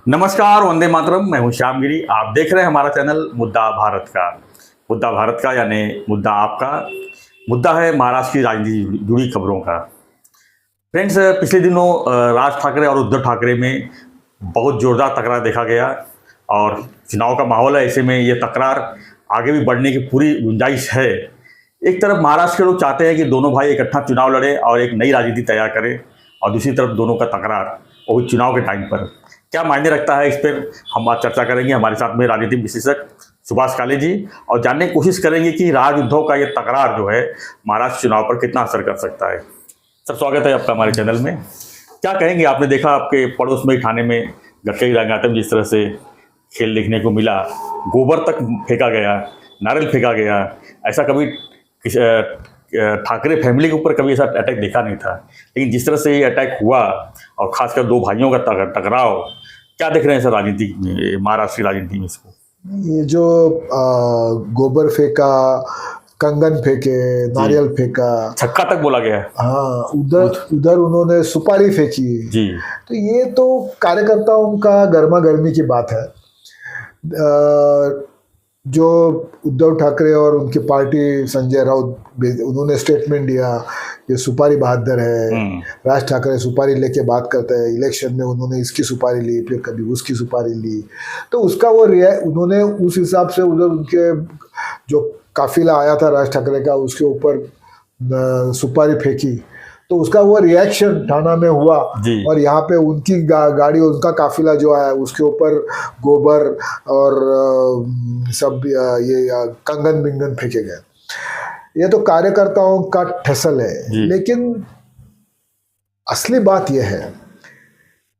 नमस्कार, वंदे मातरम। मैं हूं श्याम गिरी। आप देख रहे हैं हमारा चैनल मुद्दा भारत का। मुद्दा भारत का यानी मुद्दा आपका। मुद्दा है महाराष्ट्र की राजनीति से जुड़ी खबरों का। फ्रेंड्स, पिछले दिनों राज ठाकरे और उद्धव ठाकरे में बहुत जोरदार तकरार देखा गया और चुनाव का माहौल है। ऐसे में ये तकरार आगे भी बढ़ने की पूरी गुंजाइश है। एक तरफ महाराष्ट्र के लोग चाहते हैं कि दोनों भाई इकट्ठा चुनाव लड़े और एक नई राजनीति तैयार करें, और दूसरी तरफ दोनों का तकरार, वो भी चुनाव के टाइम पर क्या मायने रखता है, इस पर हम आज चर्चा करेंगे। हमारे साथ में राजनीतिक विशेषज्ञ सुभाष काले जी, और जानने की कोशिश करेंगे कि राज उद्धव का ये तकरार जो है महाराष्ट्र चुनाव पर कितना असर कर सकता है। सर, स्वागत है आपका हमारे चैनल में। क्या कहेंगे, आपने देखा आपके पड़ोस में थाने में गटकरी रंगातम जिस तरह से खेल देखने को मिला, गोबर तक फेंका गया, नारियल फेंका गया। ऐसा कभी ठाकरे फैमिली के ऊपर कभी ऐसा अटैक देखा नहीं था, लेकिन जिस तरह से ये अटैक हुआ और खासकर दो भाइयों का टकराव, क्या देख रहे हैं सर राजनीति में, महाराष्ट्र की राजनीति में इसको? ये जो गोबर फेंका, कंगन फेंके, नारियल फेंका, छक्का तक बोला गया है। हाँ, उधर उन्होंने सुपारी फेंकी जी। तो ये तो कार्यकर्ताओं का गर्मा गर्मी की बात है। जो उद्धव ठाकरे और उनकी पार्टी संजय राउत, उन्होंने स्टेटमेंट दिया ये सुपारी बहादुर है। राज ठाकरे सुपारी लेके बात करते हैं। इलेक्शन में उन्होंने इसकी सुपारी ली, फिर कभी उसकी सुपारी ली, तो उसका वो उन्होंने उस हिसाब से उधर उनके जो काफिला आया था राज ठाकरे का, उसके ऊपर सुपारी फेंकी, तो उसका वो रिएक्शन थाना में हुआ। और यहाँ पे उनकी गाड़ी, उनका काफिला जो है उसके ऊपर गोबर और सब ये कंगन बिंगन फेंके गए। ये तो कार्यकर्ताओं का ठसल है, लेकिन असली बात यह है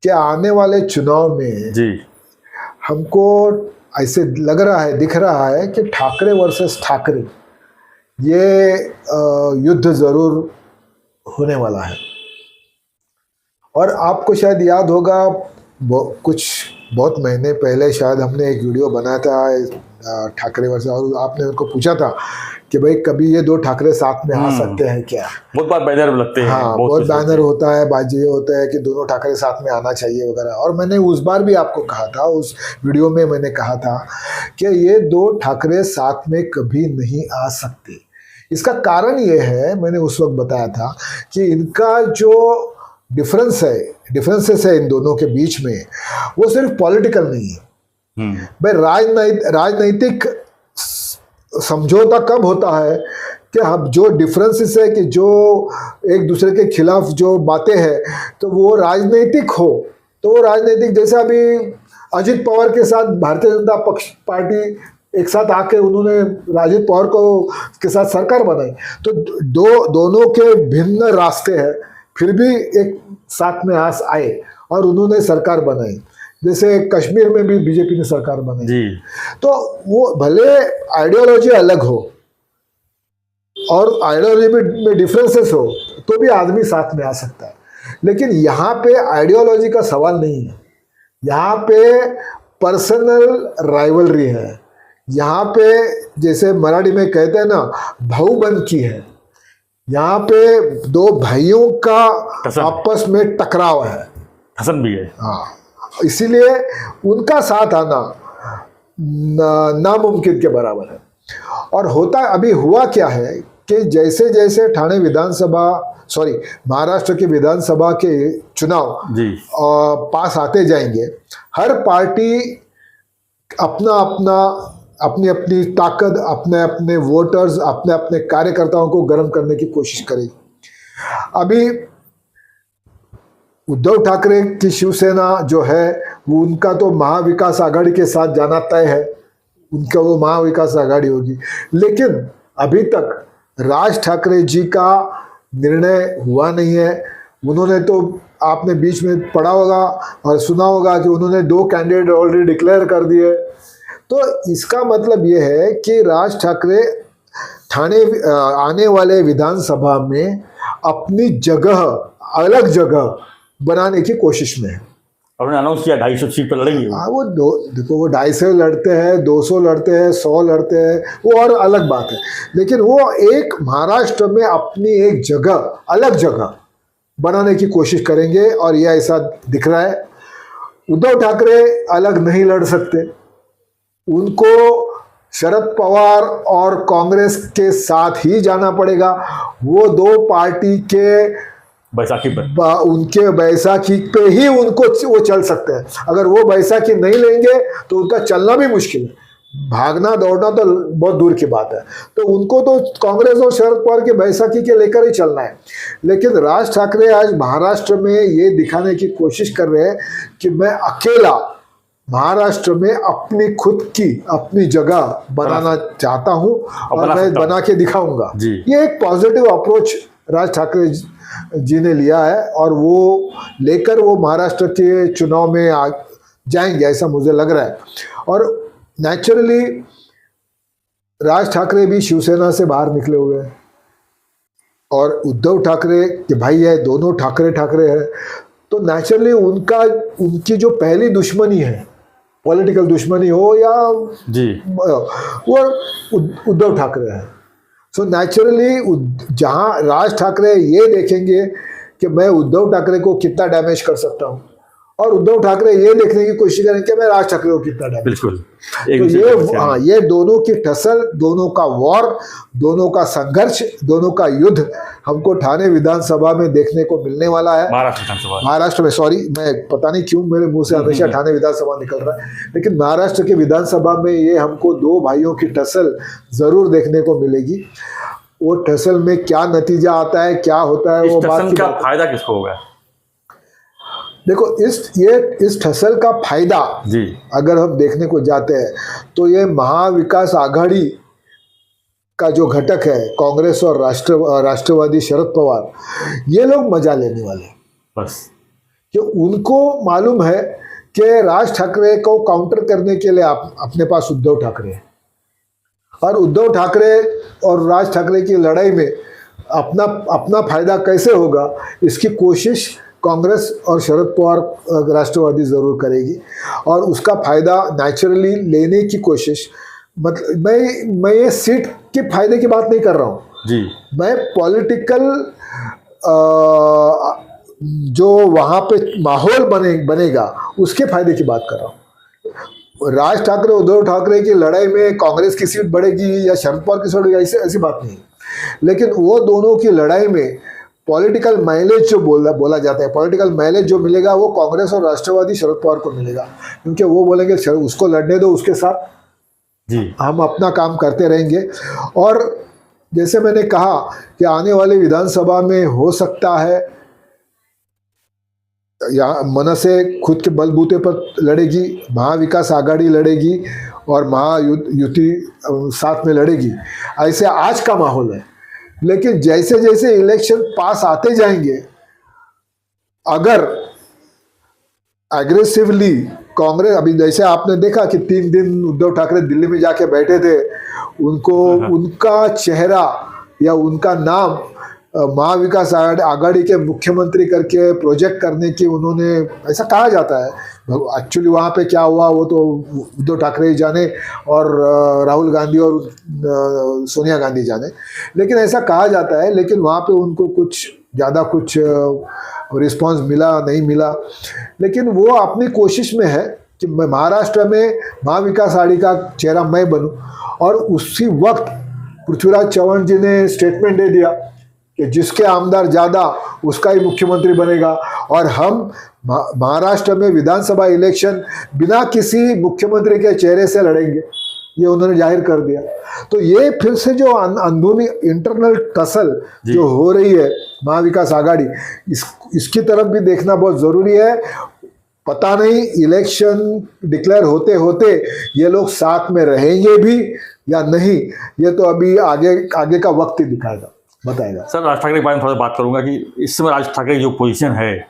कि आने वाले चुनाव में हमको ऐसे लग रहा है, दिख रहा है कि ठाकरे वर्सेस ठाकरे ये युद्ध जरूर होने वाला है। और आपको शायद याद होगा, कुछ बहुत महीने पहले शायद हमने एक वीडियो बनाया था ठाकरे वर्सेस, और आपने उनको पूछा था कि भाई कभी ये दो ठाकरे साथ में आ सकते हैं क्या? बहुत बार बैनर लगते हैं। हाँ, बहुत बैनर होता है, बाजी होता है कि दोनों ठाकरे साथ में आना चाहिए वगैरह। और मैंने उस बार भी आपको कहा था, उस वीडियो में मैंने कहा था कि ये दो ठाकरे साथ में कभी नहीं आ सकते। इसका कारण ये है, मैंने उस वक्त बताया था कि इनका जो डिफरेंसेस है इन दोनों के बीच में, वो सिर्फ पॉलिटिकल नहीं है भाई। राजनैतिक समझौता कब होता है कि अब जो डिफरेंसेस है, कि जो एक दूसरे के खिलाफ जो बातें हैं, तो वो राजनीतिक हो, तो वो राजनीतिक, जैसे अभी अजित पवार के साथ भारतीय जनता पार्टी एक साथ आके उन्होंने अजित पवार के साथ सरकार बनाई, तो दोनों के भिन्न रास्ते हैं, फिर भी एक साथ में आए और उन्होंने सरकार बनाई। जैसे कश्मीर में भी बीजेपी ने सरकार बनाई। तो वो भले आइडियोलॉजी अलग हो और आइडियोलॉजी में डिफरेंसेस हो, तो भी आदमी साथ में आ सकता है। लेकिन यहाँ पे आइडियोलॉजी का सवाल नहीं है, यहाँ पे पर्सनल राइवलरी है। यहाँ पे जैसे मराठी में कहते हैं ना, भाऊबंदकी है। यहाँ पे दो भाइयों का आपस में टकराव है, हसन भी है। हाँ, इसीलिए उनका साथ आना नामुमकिन के बराबर है। और अभी हुआ क्या है कि जैसे जैसे महाराष्ट्र के विधानसभा के चुनाव पास आते जाएंगे, हर पार्टी अपनी अपनी ताकत, अपने अपने वोटर्स, अपने अपने कार्यकर्ताओं को गर्म करने की कोशिश करेगी। अभी उद्धव ठाकरे की शिवसेना जो है, वो उनका तो महाविकास आघाड़ी के साथ जाना तय है, उनका वो महाविकास आघाड़ी होगी। लेकिन अभी तक राज ठाकरे जी का निर्णय हुआ नहीं है। उन्होंने तो, आपने बीच में पढ़ा होगा और सुना होगा कि उन्होंने 2 कैंडिडेट ऑलरेडी डिक्लेयर कर दिए। तो इसका मतलब ये है कि राज ठाकरे आने वाले विधानसभा में अपनी जगह, अलग जगह बनाने की कोशिश में है। उन्होंने अनाउंस किया 250 सीट पर लड़ेंगे। हाँ, वो देखो, वो 250 लड़ते हैं, 200 लड़ते हैं, 100 लड़ते हैं, वो और अलग बात है। लेकिन वो एक महाराष्ट्र में अपनी एक जगह, अलग जगह बनाने की कोशिश करेंगे, और यह ऐसा दिख रहा है। उद्धव ठाकरे अलग नहीं लड़ सकते, उनको शरद पवार और कांग्रेस के साथ ही जाना पड़ेगा। वो दो पार्टी के बैसाखी पर उनके बैसाखी पे ही उनको वो चल सकते हैं। अगर वो बैसाखी नहीं लेंगे तो उनका चलना भी मुश्किल है, भागना दौड़ना तो बहुत दूर की बात है। तो उनको तो कांग्रेस और शरद पवार के बैसाखी के लेकर ही चलना है। लेकिन राज ठाकरे आज महाराष्ट्र में ये दिखाने की कोशिश कर रहे हैं कि मैं अकेला महाराष्ट्र में अपनी खुद की अपनी जगह बनाना चाहता हूं और मैं बना के दिखाऊंगा। ये एक पॉजिटिव अप्रोच राज ठाकरे जी ने लिया है और वो लेकर वो महाराष्ट्र के चुनाव में जाएंगे, ऐसा मुझे लग रहा है। और नेचुरली राज ठाकरे भी शिवसेना से बाहर निकले हुए हैं और उद्धव ठाकरे के भाई है, दोनों ठाकरे ठाकरे हैं, तो नेचुरली उनकी जो पहली दुश्मनी है, पॉलिटिकल दुश्मनी हो या जी, वो उद्धव ठाकरे है। सो नेचुरली जहां राज ठाकरे ये देखेंगे कि मैं उद्धव ठाकरे को कितना डैमेज कर सकता हूं और उद्धव ठाकरे ये देखने की कोशिश करें कि मैं राज ठाकरे को कितना डैमेज। बिल्कुल। तो ये दोनों की टसल, दोनों का वॉर, दोनों का संघर्ष, दोनों का युद्ध हमको ठाणे विधानसभा में देखने को मिलने वाला है। महाराष्ट्र में, सॉरी, मैं पता नहीं क्यों मेरे मुंह से हमेशा ठाणे विधानसभा निकल रहा है, लेकिन महाराष्ट्र के विधानसभा में ये हमको दो भाइयों की टसल जरूर देखने को मिलेगी। वो टसल में क्या नतीजा आता है, क्या होता है, वो बात का फायदा किसको होगा? देखो, इस ठसल का फायदा जी अगर हम देखने को जाते हैं तो ये महाविकास आघाड़ी का जो घटक है, कांग्रेस और राष्ट्रवादी शरद पवार, ये लोग मजा लेने वाले बस। कि उनको मालूम है कि राज ठाकरे को काउंटर करने के लिए अपने पास उद्धव ठाकरे है और उद्धव ठाकरे और राज ठाकरे की लड़ाई में अपना फायदा कैसे होगा, इसकी कोशिश कांग्रेस और शरद पवार राष्ट्रवादी जरूर करेगी और उसका फायदा नेचुरली लेने की कोशिश। मतलब मैं ये सीट के फायदे की बात नहीं कर रहा हूँ जी, मैं पॉलिटिकल जो वहाँ पे माहौल बनेगा उसके फायदे की बात कर रहा हूँ। राज ठाकरे उद्धव ठाकरे की लड़ाई में कांग्रेस की सीट बढ़ेगी या शरद पवार की सीट बढ़ेगी, ऐसी बात नहीं। लेकिन वो दोनों की लड़ाई में पॉलिटिकल माइलेज जो बोला जाता है, पॉलिटिकल माइलेज जो मिलेगा वो कांग्रेस और राष्ट्रवादी शरद पवार को मिलेगा, क्योंकि वो बोलेंगे उसको लड़ने दो, उसके साथ जी हम अपना काम करते रहेंगे। और जैसे मैंने कहा कि आने वाली विधानसभा में हो सकता है या मनसे खुद के बलबूते पर लड़ेगी, महाविकास आघाड़ी लड़ेगी और महायुति साथ में लड़ेगी, ऐसे आज का माहौल है। लेकिन जैसे जैसे इलेक्शन पास आते जाएंगे, अगर एग्रेसिवली कांग्रेस, अभी जैसे आपने देखा कि 3 दिन उद्धव ठाकरे दिल्ली में जाके बैठे थे, उनको उनका चेहरा या उनका नाम महाविकास आघाड़ी के मुख्यमंत्री करके प्रोजेक्ट करने की उन्होंने, ऐसा कहा जाता है, एक्चुअली वहाँ पे क्या हुआ वो तो उद्धव ठाकरे ही जाने और राहुल गांधी और सोनिया गांधी जाने, लेकिन ऐसा कहा जाता है। लेकिन वहाँ पे उनको ज़्यादा कुछ रिस्पांस मिला नहीं मिला, लेकिन वो अपनी कोशिश में है कि मैं महाराष्ट्र में महाविकास आघाड़ी का चेहरा मैं बनूं। और उसी वक्त पृथ्वीराज चव्हाण जी ने स्टेटमेंट दे दिया कि जिसके आमदार ज़्यादा उसका ही मुख्यमंत्री बनेगा और हम महाराष्ट्र में विधानसभा इलेक्शन बिना किसी मुख्यमंत्री के चेहरे से लड़ेंगे, ये उन्होंने जाहिर कर दिया। तो ये फिर से जो अंदरूनी इंटरनल टसल जो हो रही है महाविकास आघाड़ी, इसकी तरफ भी देखना बहुत ज़रूरी है। पता नहीं इलेक्शन डिक्लेयर होते होते ये लोग साथ में रहेंगे भी या नहीं, ये तो अभी आगे का वक्त ही दिखाएगा, बताएगा। सर, राज ठाकरे के बारे में थोड़ा बात करूंगा कि इस समय राज ठाकरे की जो पोजीशन है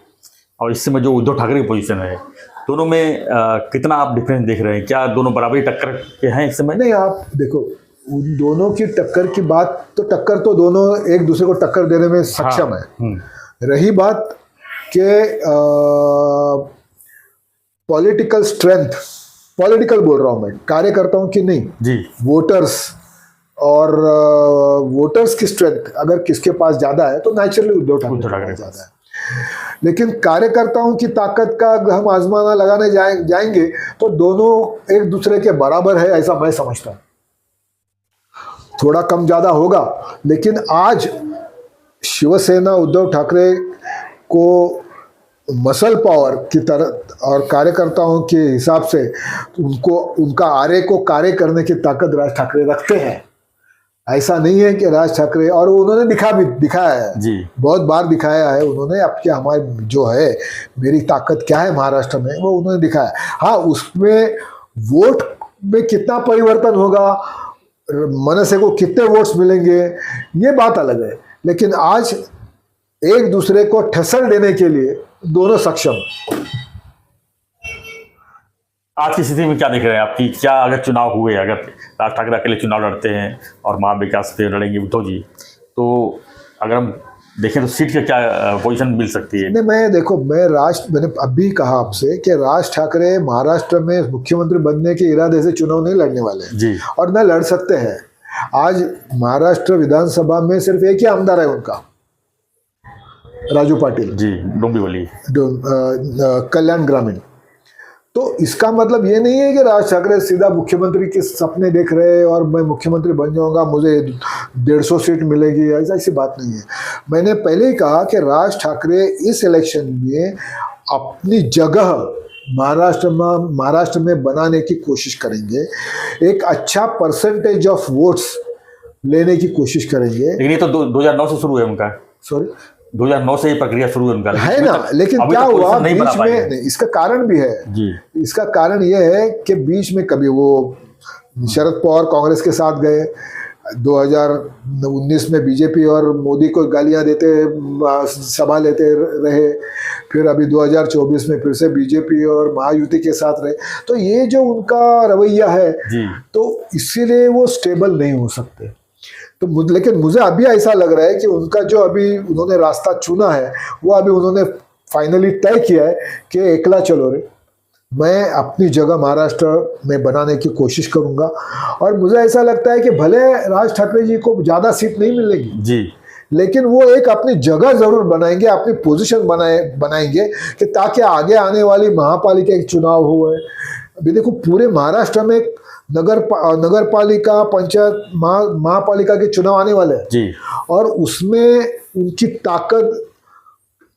और इस समय जो उद्धव ठाकरे की पोजीशन है, दोनों में कितना आप डिफरेंस देख रहे हैं? क्या दोनों बराबरी टक्कर के हैं इस समय? नहीं, आप देखो, उन दोनों की टक्कर की बात तो टक्कर तो दोनों एक दूसरे को टक्कर देने में सक्षम है। रही बात के पॉलिटिकल स्ट्रेंथ, पॉलिटिकल बोल रहा हूँ मैं, कार्यकर्ताओं की नहीं जी, वोटर्स और वोटर्स की स्ट्रेंथ अगर किसके पास ज़्यादा है तो नेचुरली उद्धव ठाकरे ज़्यादा है। लेकिन कार्यकर्ताओं की ताकत का हम आजमाना लगाने जाएंगे तो दोनों एक दूसरे के बराबर है, ऐसा मैं समझता हूँ। थोड़ा कम ज्यादा होगा, लेकिन आज शिवसेना उद्धव ठाकरे को मसल पावर की तरह और कार्यकर्ताओं के हिसाब से उनको उनका आरे को कार्य करने की ताकत राज ठाकरे रखते हैं। ऐसा नहीं है कि राज ठाकरे, और उन्होंने दिखाया है जी, बहुत बार दिखाया है उन्होंने। अब क्या हमारी जो है मेरी ताकत क्या है महाराष्ट्र में, वो उन्होंने दिखाया। हाँ, उसमें वोट में कितना परिवर्तन होगा, मनसे को कितने वोट्स मिलेंगे, ये बात अलग है। लेकिन आज एक दूसरे को ठेसर देने के लिए दोनों सक्षम। आज की स्थिति में क्या देख रहे हैं आपकी, क्या अगर चुनाव हुए, अगर राज ठाकरे अकेले चुनाव लड़ते हैं और महाविकास पे लड़ेंगे उद्धव जी, तो अगर हम देखें तो सीट का क्या पोजीशन मिल सकती है? नहीं, मैंने अभी कहा आपसे कि राज ठाकरे महाराष्ट्र में मुख्यमंत्री बनने के इरादे से चुनाव नहीं लड़ने वाले जी, और न लड़ सकते हैं। आज महाराष्ट्र विधानसभा में सिर्फ एक ही आमदार है उनका, राजू पाटिल जी, डोंबिवली, कल्याण ग्रामीण। तो इसका मतलब ये नहीं है कि राज ठाकरे सीधा मुख्यमंत्री के सपने देख रहे हैं और मैं मुख्यमंत्री बन जाऊंगा, मुझे 150 सीट मिलेगी, ऐसी बात नहीं है। मैंने पहले ही कहा कि राज ठाकरे इस इलेक्शन में अपनी जगह महाराष्ट्र में बनाने की कोशिश करेंगे, एक अच्छा परसेंटेज ऑफ वोट्स लेने की कोशिश करेंगे। लेकिन ये तो 2009 से शुरू है उनका, सॉरी 2009 से ये प्रक्रिया शुरू है उनका, है ना। लेकिन क्या हुआ बीच में, इसका कारण भी है जी। इसका कारण यह है कि बीच में कभी वो शरद पवार कांग्रेस के साथ गए, 2019 में बीजेपी और मोदी को गालियां देते सभा लेते रहे, फिर अभी 2024 में फिर से बीजेपी और महायुति के साथ रहे। तो ये जो उनका रवैया है जी, तो इसीलिए वो स्टेबल नहीं हो सकते। तो लेकिन मुझे अभी ऐसा लग रहा है कि उनका जो अभी उन्होंने रास्ता चुना है वो अभी उन्होंने फाइनली तय किया है कि एकला चलो रे, मैं अपनी जगह महाराष्ट्र में बनाने की कोशिश करूंगा। और मुझे ऐसा लगता है कि भले राज ठाकरे जी को ज़्यादा सीट नहीं मिलेगी जी, लेकिन वो एक अपनी जगह जरूर बनाएंगे, अपनी पोजीशन बनाएंगे कि ताकि आगे आने वाली महापालिका एक चुनाव हुए। अभी देखो पूरे महाराष्ट्र में नगर पालिका, पंचायत, महापालिका के चुनाव आने वाले हैं जी, और उसमें उनकी ताकत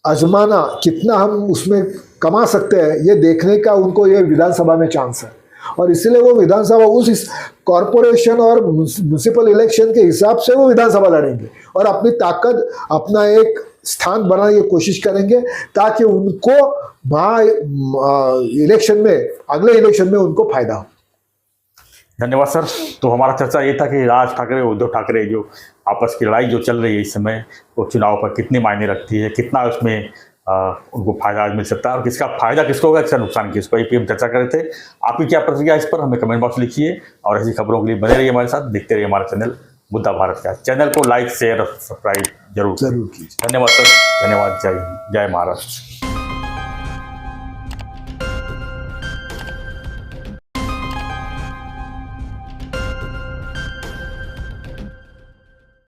आजमाना, कितना हम उसमें कमा सकते हैं, ये देखने का उनको ये विधानसभा में चांस है। और इसलिए वो विधानसभा उस कॉरपोरेशन और म्युनिसिपल इलेक्शन के हिसाब से वो विधानसभा लड़ेंगे और अपनी ताकत, अपना एक स्थान बनाने की कोशिश करेंगे ताकि उनको इलेक्शन में, अगले इलेक्शन में उनको फायदा हो। धन्यवाद सर। तो हमारा चर्चा ये था कि राज ठाकरे और उद्धव ठाकरे जो आपस की लड़ाई जो चल रही है इस समय, वो चुनाव पर कितनी मायने रखती है, कितना उसमें उनको फायदा मिल सकता है और किसका फायदा किसको होगा, किसका नुकसान किसको, ये हम चर्चा कर रहे थे। आपकी क्या प्रतिक्रिया इस पर हमें कमेंट बॉक्स लिखिए और ऐसी खबरों के लिए बने रहिए हमारे साथ, देखते रहिए हमारा चैनल मुद्दा भारत का। चैनल को लाइक, शेयर और सब्सक्राइब जरूर कीजिए। धन्यवाद सर, धन्यवाद। जय हिंद, जय महाराष्ट्र।